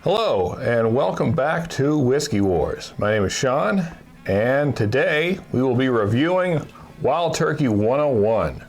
Hello and welcome back to Whiskey Wars. My name is Sean and today we will be reviewing Wild Turkey 101.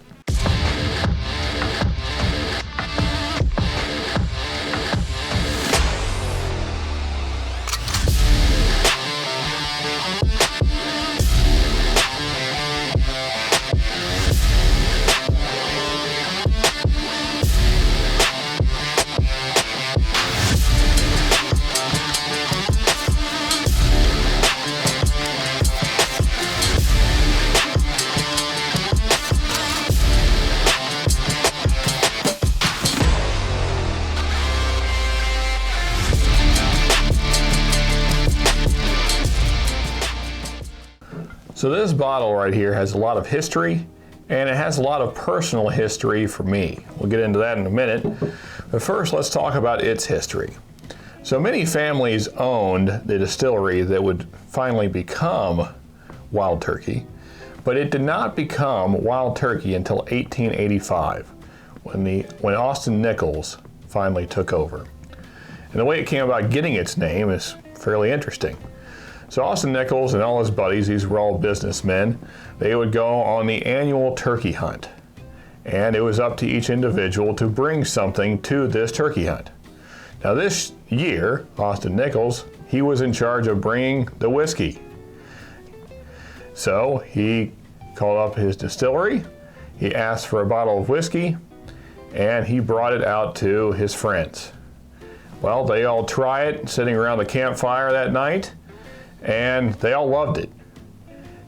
So this bottle right here has a lot of history and it has a lot of personal history for me. We'll get into that in a minute. But first, let's talk about its history. So many families owned the distillery that would finally become Wild Turkey, but it did not become Wild Turkey until 1885 when Austin Nichols finally took over. And the way it came about getting its name is fairly interesting. So Austin Nichols and all his buddies, these were all businessmen, they would go on the annual turkey hunt. And it was up to each individual to bring something to this turkey hunt. Now this year, Austin Nichols, he was in charge of bringing the whiskey. So he called up his distillery, he asked for a bottle of whiskey, and he brought it out to his friends. Well, they all try it sitting around the campfire that night, and they all loved it.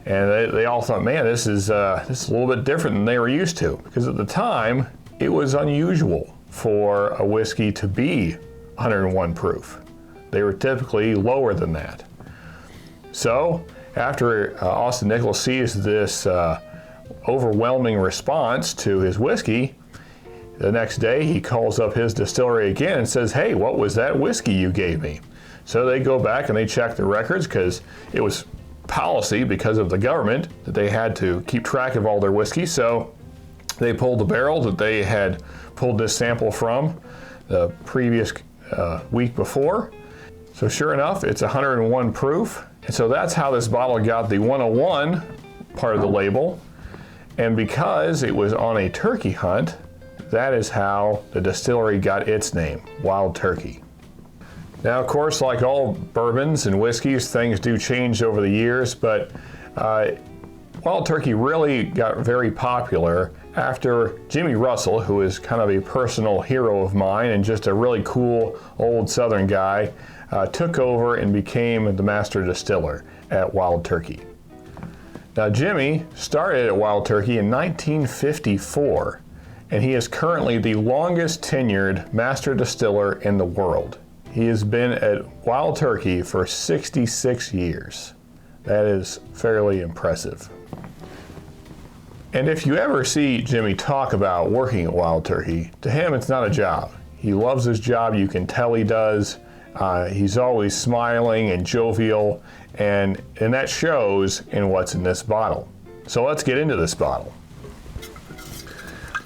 And they all thought, man, this is a little bit different than they were used to. Because at the time, it was unusual for a whiskey to be 101 proof. They were typically lower than that. So after Austin Nichols sees this overwhelming response to his whiskey, the next day he calls up his distillery again and says, hey, what was that whiskey you gave me? So they go back and they check the records because it was policy because of the government that they had to keep track of all their whiskey. So they pulled the barrel that they had pulled this sample from the previous week before. So sure enough, it's 101 proof. And so that's how this bottle got the 101 part of the label. And because it was on a turkey hunt, that is how the distillery got its name, Wild Turkey. Now, of course, like all bourbons and whiskeys, things do change over the years, but Wild Turkey really got very popular after Jimmy Russell, who is kind of a personal hero of mine and just a really cool old Southern guy, took over and became the master distiller at Wild Turkey. Now, Jimmy started at Wild Turkey in 1954, and he is currently the longest tenured master distiller in the world. He has been at Wild Turkey for 66 years. That is fairly impressive. And if you ever see Jimmy talk about working at Wild Turkey, to him it's not a job. He loves his job, you can tell he does. He's always smiling and jovial, and that shows in what's in this bottle. So let's get into this bottle.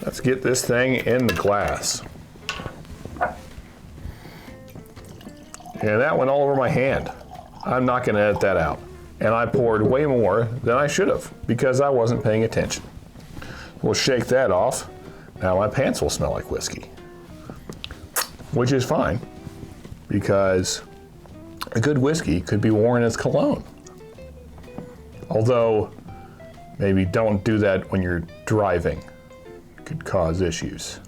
Let's get this thing in the glass. And that went all over my hand. I'm not going to edit that out. And I poured way more than I should have because I wasn't paying attention. We'll shake that off. Now my pants will smell like whiskey, which is fine because a good whiskey could be worn as cologne. Although maybe don't do that when you're driving. It could cause issues.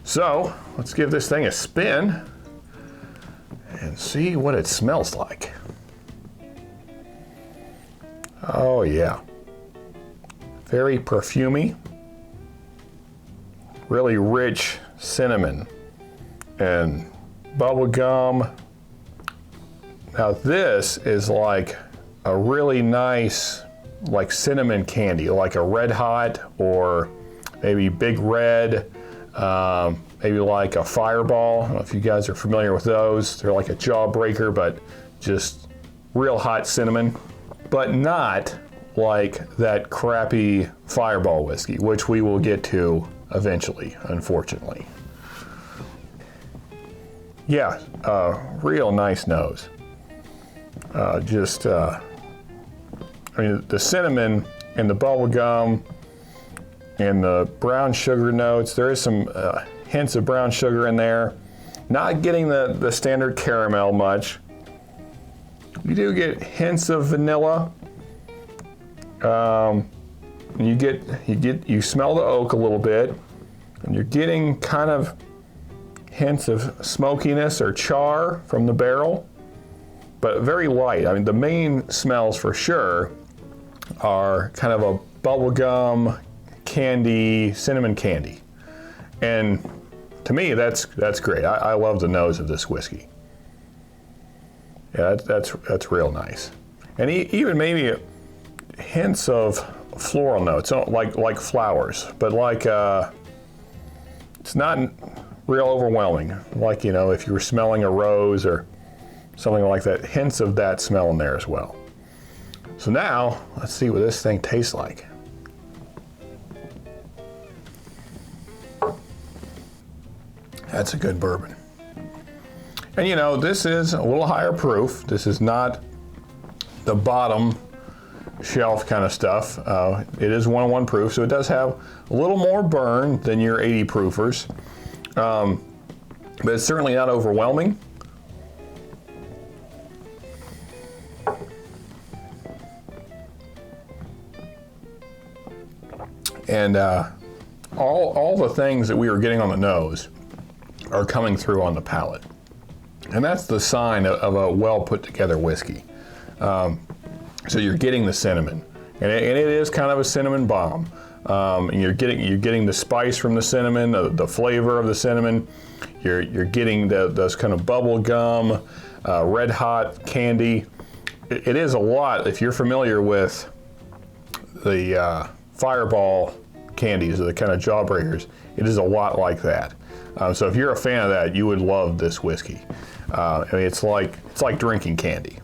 So let's give this thing a spin and see what it smells like. Oh yeah, very perfumey, really rich cinnamon and bubble gum. Now this is like a really nice like cinnamon candy, like a Red Hot or maybe Big Red, maybe like a Fireball. I don't know if you guys are familiar with those. They're like a jawbreaker, but just real hot cinnamon. But not like that crappy Fireball whiskey, which we will get to eventually, unfortunately. Yeah, real nice nose. I mean, the cinnamon and the bubble gum and the brown sugar notes, there is some hints of brown sugar in there. Not getting the standard caramel much. You do get hints of vanilla. You smell the oak a little bit, and you're getting kind of hints of smokiness or char from the barrel, but very light. I mean, the main smells for sure are kind of a bubblegum, candy, cinnamon candy. And to me, that's great. I love the nose of this whiskey. Yeah, that's real nice. And even maybe hints of floral notes, like flowers, but it's not real overwhelming. Like, if you were smelling a rose or something like that, hints of that smell in there as well. So now, let's see what this thing tastes like. That's a good bourbon. And this is a little higher proof. This is not the bottom shelf kind of stuff. It is 101 proof, so it does have a little more burn than your 80 proofers. But it's certainly not overwhelming. And all the things that we were getting on the nose are coming through on the palate. And that's the sign of a well put together whiskey. So you're getting the cinnamon, and it is kind of a cinnamon bomb. And you're getting the spice from the cinnamon, the flavor of the cinnamon. You're getting those kind of bubble gum, red hot candy. It is a lot. If you're familiar with the Fireball candies, the kind of jawbreakers, it is a lot like that. So if you're a fan of that, you would love this whiskey. I mean, it's like drinking candy.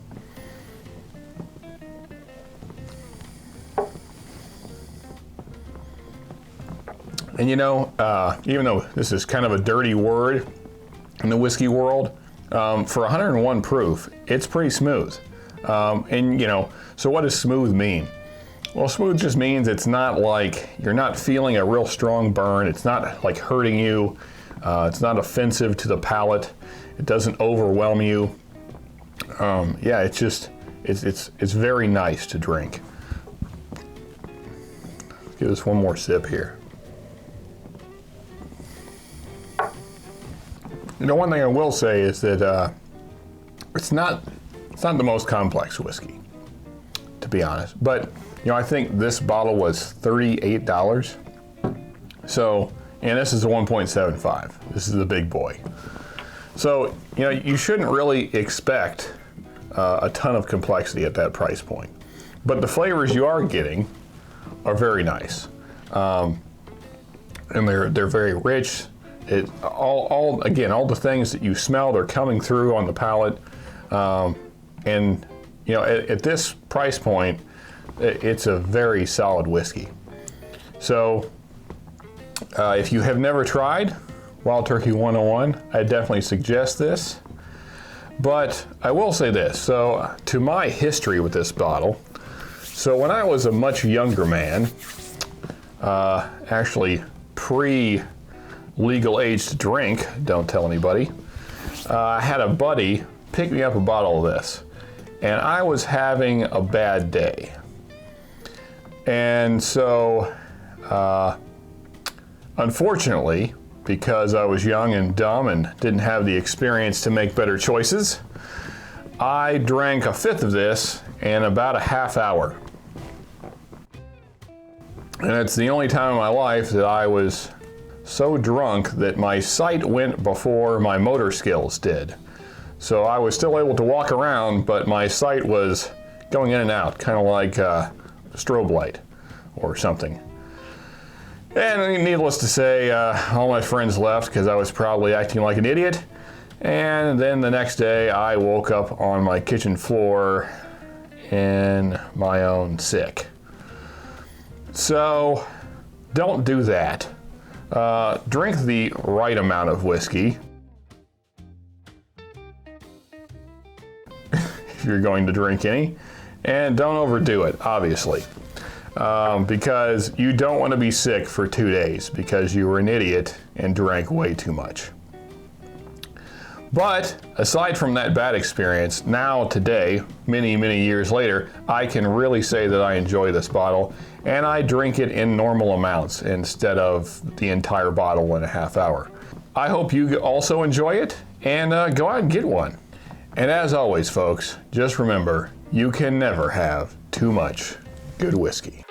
And even though this is kind of a dirty word in the whiskey world, for 101 proof, it's pretty smooth. So what does smooth mean? Well, smooth just means it's not like you're not feeling a real strong burn. It's not like hurting you. It's not offensive to the palate. It doesn't overwhelm you. Yeah, it's very nice to drink. Let's give this one more sip here. One thing I will say is that it's not the most complex whiskey, to be honest. But I think this bottle was $38. So, and this is a 1.75. This is the big boy. So, you shouldn't really expect a ton of complexity at that price point. But the flavors you are getting are very nice. And they're very rich. All the things that you smelled are coming through on the palate. And at this price point, it's a very solid whiskey. So if you have never tried Wild Turkey 101, I definitely suggest this. But I will say this, so to my history with this bottle, so when I was a much younger man, actually pre-legal age to drink, don't tell anybody, I had a buddy pick me up a bottle of this, and I was having a bad day. And so, unfortunately, because I was young and dumb and didn't have the experience to make better choices, I drank a fifth of this in about a half hour. And it's the only time in my life that I was so drunk that my sight went before my motor skills did. So I was still able to walk around, but my sight was going in and out, kind of like a strobe light or something. And needless to say, all my friends left because I was probably acting like an idiot. And then the next day I woke up on my kitchen floor in my own sick. So don't do that. Drink the right amount of whiskey. if you're going to drink any, and don't overdo it, obviously. Because you don't want to be sick for 2 days because you were an idiot and drank way too much. But aside from that bad experience, now today, many, many years later, I can really say that I enjoy this bottle, and I drink it in normal amounts instead of the entire bottle in a half hour. I hope you also enjoy it, and go out and get one. And as always, folks, just remember, you can never have too much good whiskey.